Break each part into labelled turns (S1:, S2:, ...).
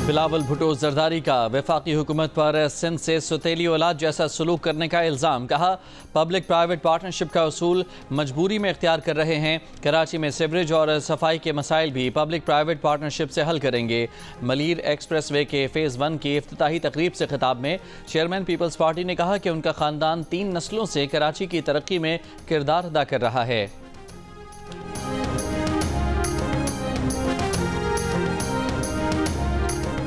S1: बिलावल भुट्टो जरदारी का वफाकी हुकूमत पर सिंध से सौतेली औलाद जैसा सलूक करने का इल्ज़ाम। कहा, पब्लिक प्राइवेट पार्टनरशिप का उसूल मजबूरी में इख्तियार कर रहे हैं। कराची में सीवरेज और सफाई के मसाइल भी पब्लिक प्राइवेट पार्टनरशिप से हल करेंगे। मलीर एक्सप्रेस वे के फ़ेज़ 1 की इफ्तिताही तकरीब से खिताब में चेयरमैन पीपल्स पार्टी ने कहा कि उनका ख़ानदान 3 नस्लों से कराची की तरक्की में किरदार अदा कर रहा है।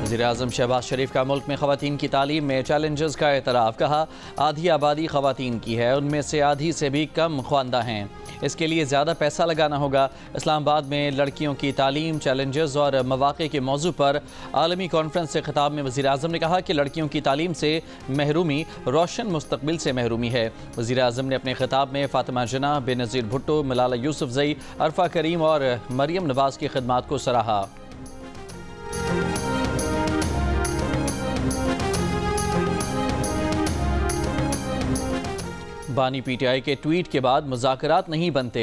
S1: वज़ीर-ए-आज़म शहबाज शरीफ का मुल्क में ख़वातीन की तालीम में चैलेंजेस का एतराफ़। कहा, आधी आबादी ख़वातीन की है, उनमें से आधी से भी कम ख्वानदा हैं। इसके लिए ज़्यादा पैसा लगाना होगा। इस्लामाबाद में लड़कियों की तालीम, चैलेंजेस और मौक़े के मौजू पर आलमी कॉन्फ्रेंस से खिताब में वज़ीर-ए-आज़म ने कहा कि लड़कियों की तालीम से महरूमी रोशन मुस्तकबिल से महरूमी है। वज़ीर-ए-आज़म ने अपने खिताब में फ़ातिमा जना, बेनज़ीर भुट्टो, मलाला यूसुफ़ज़ई, अरफा करीम और मरियम नवाज़ की खिदमात को सराहा। बानी पीटीआई के ट्वीट के बाद मुज़ाकरात नहीं बनते,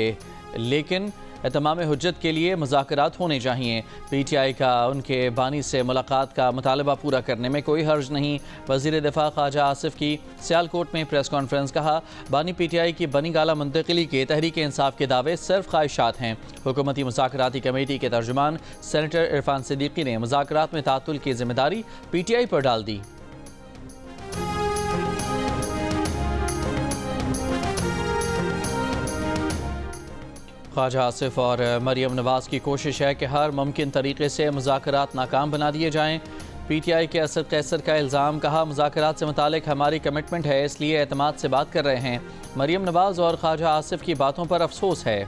S1: लेकिन इत्माम हुज्जत के लिए मुज़ाकरात होने चाहिए। पीटीआई का उनके बानी से मुलाकात का मुतालबा पूरा करने में कोई हर्ज नहीं। वज़ीर दिफा ख्वाजा आसिफ की सियालकोट में प्रेस कॉन्फ्रेंस। कहा, बानी पीटीआई की बनी गाला मुंतकिली के तहरीक इंसाफ के दावे सिर्फ ख्वाहिशात हैं। हुकूमती मुज़ाकराती कमेटी के तर्जुमान सेनेटर इरफान सिद्दीकी ने मुज़ाकरात में तातुल की जिम्मेदारी पीटीआई पर डाल दी। ख्वाजा आसिफ और मरियम नवाज़ की कोशिश है कि हर मुमकिन तरीके से मुज़ाकरात नाकाम बना दिए जाएँ। पीटीआई के असद कैसर का इल्ज़ाम। कहा, मुज़ाकरात से मुतालिक हमारी कमिटमेंट है, इसलिए एतमाद से बात कर रहे हैं। मरियम नवाज़ और ख्वाजा आसिफ की बातों पर अफसोस है।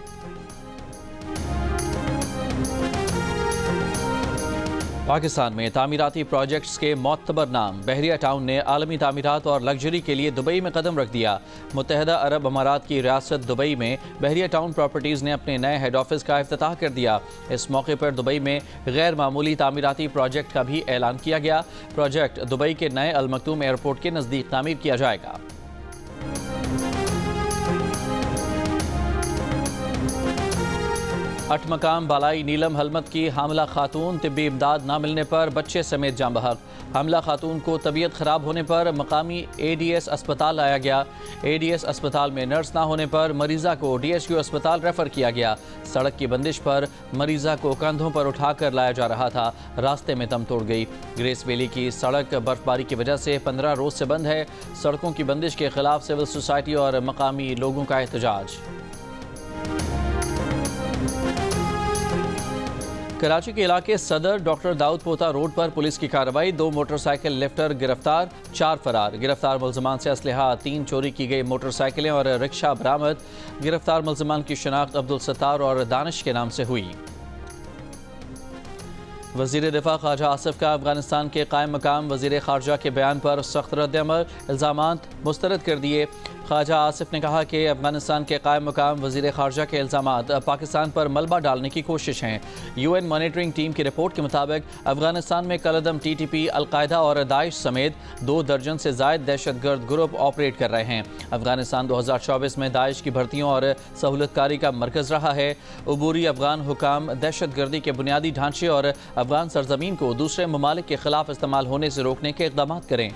S1: पाकिस्तान में तामीराती प्रोजेक्ट्स के मोतबर नाम। बहरिया टाउन ने आलमी तामीरात और लग्जरी के लिए दुबई में कदम रख दिया। मुत्तहदा अरब अमारात की रियासत दुबई में बहरिया टाउन प्रॉपर्टीज़ ने अपने नए हेड ऑफिस का इफ्तिताह कर दिया। इस मौके पर दुबई में गैर मामूली तामीराती प्रोजेक्ट का भी ऐलान किया गया। प्रोजेक्ट दुबई के नए अल मक्तूम एयरपोर्ट के नज़दीक तामीर किया जाएगा। अठमकाम बालाई नीलम हलमत की हामला खातून, तिब्बी इमदाद न मिलने पर बच्चे समेत जाँ बहक। हामला खातून को तबीयत ख़राब होने पर मकामी एडीएस अस्पताल लाया गया। एडीएस अस्पताल में नर्स ना होने पर मरीज़ा को डीएचक्यू अस्पताल रेफ़र किया गया। सड़क की बंदिश पर मरीज़ा को कंधों पर उठाकर लाया जा रहा था, रास्ते में दम तोड़ गई। ग्रेस वैली की सड़क बर्फबारी की वजह से 15 रोज़ से बंद है। सड़कों की बंदिश के खिलाफ सिविल सोसाइटी और मकामी लोगों का एहतजाज। कराची के इलाके सदर डॉक्टर दाऊद पोता रोड पर पुलिस की कार्रवाई। 2 मोटरसाइकिल लिफ्टर गिरफ्तार, 4 फरार। गिरफ्तार मुल्ज़मान से असलहा, 3 चोरी की गई मोटरसाइकिलें और रिक्शा बरामद। गिरफ्तार मुल्ज़मान की शनाख्त अब्दुल सत्तार और दानिश के नाम से हुई। वज़ीर दिफा ख्वाजा आसिफ का अफगानिस्तान के कायम मकाम वज़ीर ख़ारजा के बयान पर सख्त रद्द-ए-अमल। इल्ज़ामात मुस्तरद कर दिए। ख्वाजा आसिफ ने कहा कि अफगानिस्तान के कायम मकाम वज़ीर ख़ारजा के इल्ज़ामात पाकिस्तान पर मलबा डालने की कोशिश हैं। UN मॉनिटरिंग टीम की रिपोर्ट के मुताबिक अफगानिस्तान में कलअदम TTP, अलकायदा और दाइश समेत 2 दर्जन से ज़ायद दहशतगर्द ग्रुप ऑपरेट कर रहे हैं। अफगानिस्तान 2024 में दाइश की भर्तियों और सहूलतकारी का मरकज़ रहा है। अबूरी अफगान हुकाम दहशतगर्दी के बुनियादी ढांचे और अफगान सरजमीन को दूसरे ममालिक के खिलाफ इस्तेमाल होने से रोकने के इक़दाम करें।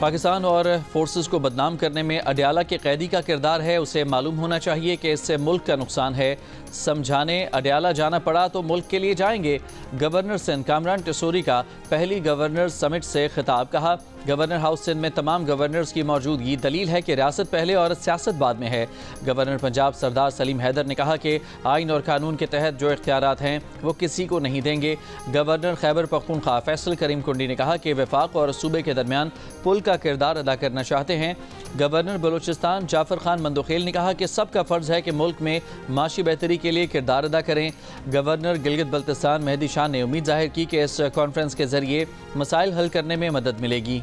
S1: पाकिस्तान और फोर्सेस को बदनाम करने में अडयाला के कैदी का किरदार है। उसे मालूम होना चाहिए कि इससे मुल्क का नुकसान है। समझाने अडयाला जाना पड़ा तो मुल्क के लिए जाएंगे। गवर्नर सिंध कामरान टिसोरी का पहली गवर्नर समिट से खिताब। कहा, गवर्नर हाउस सिंध में तमाम गवर्नर्स की मौजूदगी दलील है कि रियासत पहले और सियासत बाद में है। गवर्नर पंजाब सरदार सलीम हैदर ने कहा कि आइन और कानून के तहत जो इख्तियारात हैं वो किसी को नहीं देंगे। गवर्नर खैबर पख्तूनख्वा फैसल करीम कुंडी ने कहा कि वफाक और सूबे के दरमियान पुल का किरदार अदा करना चाहते हैं। गवर्नर बलूचिस्तान जाफर खान मंदोखेल ने कहा कि सबका फ़र्ज़ है कि मुल्क में माशी बेहतरी के लिए किरदार अदा करें। गवर्नर गिलगित बल्तिस्तान मेहदी शाह ने उम्मीद जाहिर की कि इस कॉन्फ्रेंस के जरिए मसाइल हल करने में मदद मिलेगी।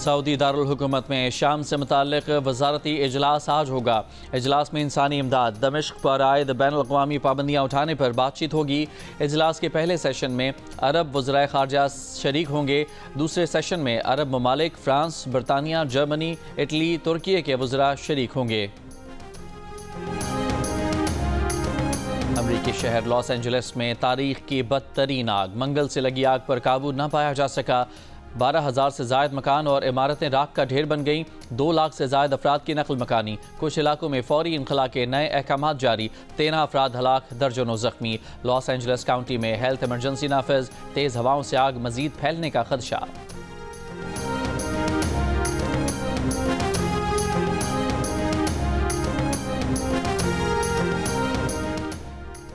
S1: सऊदी दारुल हुकूमत में शाम से मुताल्लिक वजारती इजलास आज होगा। इजलास में इंसानी इमदाद, दमिश्क पर आयद बैन अल-अक़वामी पाबंदियाँ उठाने पर बातचीत होगी। इजलास के पहले सेशन में अरब वज़राए ख़ारजा शरीक होंगे। दूसरे सेशन में अरब ममालिक फ्रांस, बरतानिया, जर्मनी, इटली, तुर्की के वज़रा शरीक होंगे। अमरीकी शहर लॉस एंजलिस में तारीख की बदतरीन आग, मंगल से लगी आग पर काबू न पाया जा सका। 12,000 से ज़ायद मकान और इमारतें राख का ढेर बन गईं। 2 लाख से ज़ायद अफराद की नकल मकानी। कुछ इलाकों में फौरी इनखला के नए अहकाम जारी। 13 अफराद हलाक, दर्जनों जख्मी। लॉस एंजलिस काउंटी में हेल्थ इमरजेंसी नाफिज। तेज़ हवाओं से आग मजीद फैलने का खदशा।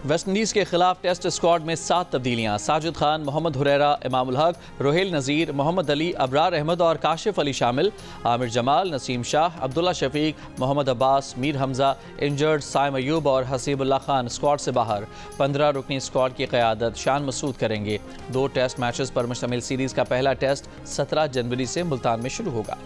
S1: वेस्टइंडीज़ के खिलाफ टेस्ट स्क्वाड में 7 तब्दीलियां। साजिद खान, मोहम्मद हुरैरा, इमामुल हक, रोहेल नज़ीर, मोहम्मद अली, अबरार अहमद और काशिफ अली शामिल। आमिर जमाल, नसीम शाह, अब्दुल्ला शफीक, मोहम्मद अब्बास, मीर हमजा इंजर्ड, साइम अयूब और हसीबुल्लाह खान स्क्वाड से बाहर। 15 रुकनी स्क्वाड की क़यादत शान मसूद करेंगे। 2 टेस्ट मैचेस पर मुश्तमिल सीरीज़ का पहला टेस्ट 17 जनवरी से मुल्तान में शुरू होगा।